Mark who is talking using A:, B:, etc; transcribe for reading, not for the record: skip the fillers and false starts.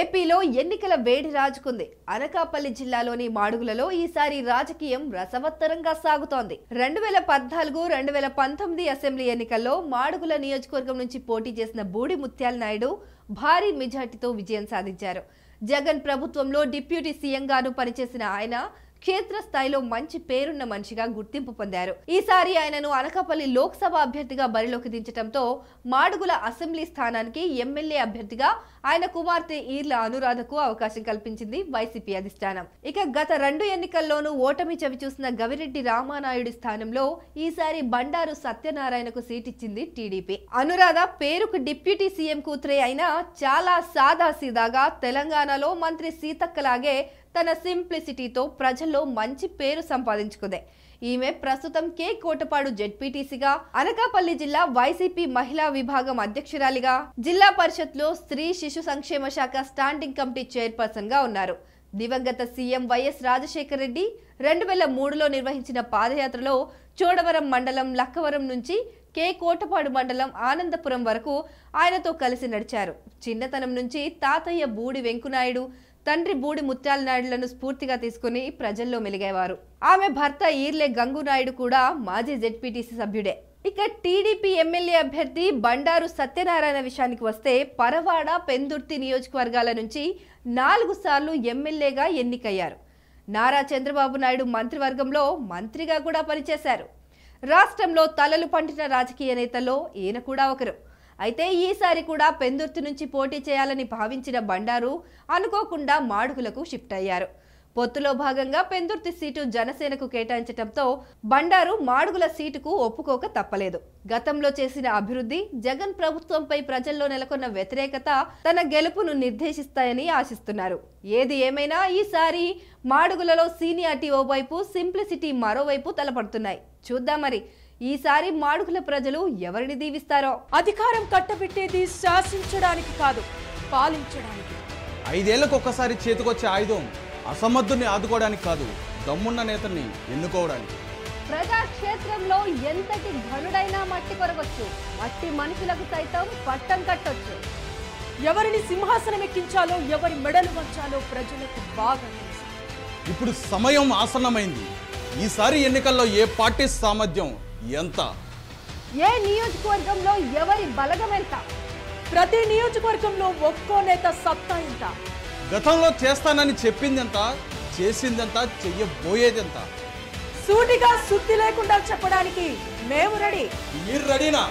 A: ఏపీలో ఎన్నికల వేడి రాజుకుంది. అనకాపల్లి జిల్లాలోని మాడుగులలో ఈసారి రాజకీయం రసవత్తరంగా సాగుతోంది. 2014-2019 అసెంబ్లీ ఎన్నికల్లో మాడుగుల నియోజకవర్గం నుంచి పోటీ చేసిన బూడి ముత్యాల నాయుడు భారీ మెజార్టీతో విజయం సాధించారు. జగన్ ప్రభుత్వంలో డిప్యూటీ సీఎంగాను పనిచేసిన ఆయన క్షేత్రస్థాయిలో మంచి పేరున్న మనిషిగా గుర్తింపు పొందారు. ఈసారి ఆయనను అనకాపల్లి లోక్సభ అభ్యర్థిగా బరిలోకి దించడంతో మాడుగుల అసెంబ్లీ స్థానానికి ఎమ్మెల్యే అభ్యర్థిగా ఆయన కుమార్తె ఈర్ల అనురాధకు అవకాశం కల్పించింది వైసీపీ అధిష్టానం. ఇక గత 2 ఎన్నికల్లోనూ ఓటమి చవిచూసిన గవిరెడ్డి రామానాయుడు స్థానంలో ఈసారి బండారు సత్యనారాయణకు సీటిచ్చింది టీడీపీ. అనురాధ పేరుకు డిప్యూటీ సీఎం కూతురే అయినా చాలా సాదాసీదాగా తెలంగాణలో మంత్రి సీతక్కలాగే తన సింప్లిసిటీతో ప్రజల్లో మంచి పేరు సంపాదించుకుంది. ఈమె ప్రస్తుతం కే కోటపాడు జెడ్పీటీసీగా, అనకాపల్లి జిల్లా వైసీపీ మహిళా విభాగం అధ్యక్షురాలిగా, జిల్లా పరిషత్లో స్త్రీ శిశు సంక్షేమ శాఖ స్టాండింగ్ కమిటీ చైర్పర్సన్ గా ఉన్నారు. దివంగత సీఎం వైఎస్ రాజశేఖర రెడ్డి 2003లో నిర్వహించిన పాదయాత్రలో చోడవరం మండలం లక్కవరం నుంచి కే కోటపాడు మండలం ఆనందపురం వరకు ఆయనతో కలిసి నడిచారు. చిన్నతనం నుంచి తాతయ్య బూడి వెంకునాయుడు, తండ్రి బూడి ముత్యాల నాయుడులను స్ఫూర్తిగా తీసుకుని ప్రజల్లో మెలిగేవారు. ఆమె భర్త ఈర్లే గంగునాయుడు కూడా మాజీ జెడ్పీటీసీ సభ్యుడే. ఇక టీడీపీ ఎమ్మెల్యే అభ్యర్థి బండారు సత్యనారాయణ విషయానికి వస్తే పరవాడ, పెందుర్తి నియోజకవర్గాల నుంచి 4 సార్లు ఎమ్మెల్యేగా ఎన్నికయ్యారు. నారా చంద్రబాబు నాయుడు మంత్రివర్గంలో మంత్రిగా కూడా పనిచేశారు. రాష్ట్రంలో తలలు పండిన రాజకీయ నేతల్లో ఈయన కూడా ఒకరు. అయితే ఈసారి కూడా పెందుర్తి నుంచి పోటీ చేయాలని భావించిన బండారు అనుకోకుండా మాడుగులకు షిఫ్ట్ అయ్యారు. పొత్తులో భాగంగా పెందుర్తి సీటు జనసేనకు కేటాయించడంతో బండారు మాడుగుల సీటుకు ఒప్పుకోక తప్పలేదు. గతంలో చేసిన అభివృద్ధి, జగన్ ప్రభుత్వంపై ప్రజల్లో నెలకొన్న వ్యతిరేకత తన గెలుపును నిర్దేశిస్తాయని ఆశిస్తున్నారు. ఏది ఏమైనా ఈసారి మాడుగులలో సీనియారిటీ ఓవైపు, సింప్లిసిటీ మరోవైపు తలపడుతున్నాయి. చూద్దాం మరి ఈసారి మాడుగుల ప్రజలు ఎవరిని దీవిస్తారో.
B: అధికారం కట్టబెట్టేది శాసించడానికి కాదు, పాలించడానికి.
C: 5 ఏళ్లకు ఒక్కసారి చేతికొచ్చే ఆయుధం అసమర్థుని ఆదుకోవడానికి కాదు, దమ్మున్న నేతల్ని ఎన్నుకోవడానికి.
A: ప్రజాక్షేత్రంలో ఎంతటి ఘనుడైనా మట్టి కొరగొచ్చు, మట్టి మనుషులకు సైతం పట్టం కట్టొచ్చు.
B: ఎవరిని సింహాసనం ఎక్కించాలో, ఎవరి మెడలు వంచాలో ప్రజలకు బాగా తెలుసు.
C: ఇప్పుడు సమయం ఆసన్నమైంది. ఈసారి ఎన్నికల్లో ఏ పార్టీ సామర్థ్యం ఎంత,
A: ఏ నియోజకవర్గంలో ఎవరి బలగం ఎంత,
B: ప్రతి నియోజకవర్గంలో ఒక్కో నేత సత్తా ఎంత,
C: గతంలో చేస్తానని చెప్పిందెంత, చేసిందెంత, చెయ్యబోయేదెంత,
B: సూటిగా సుత్తి లేకుండా చెప్పడానికి మేము రెడీ.
C: మీరు రెడీనా?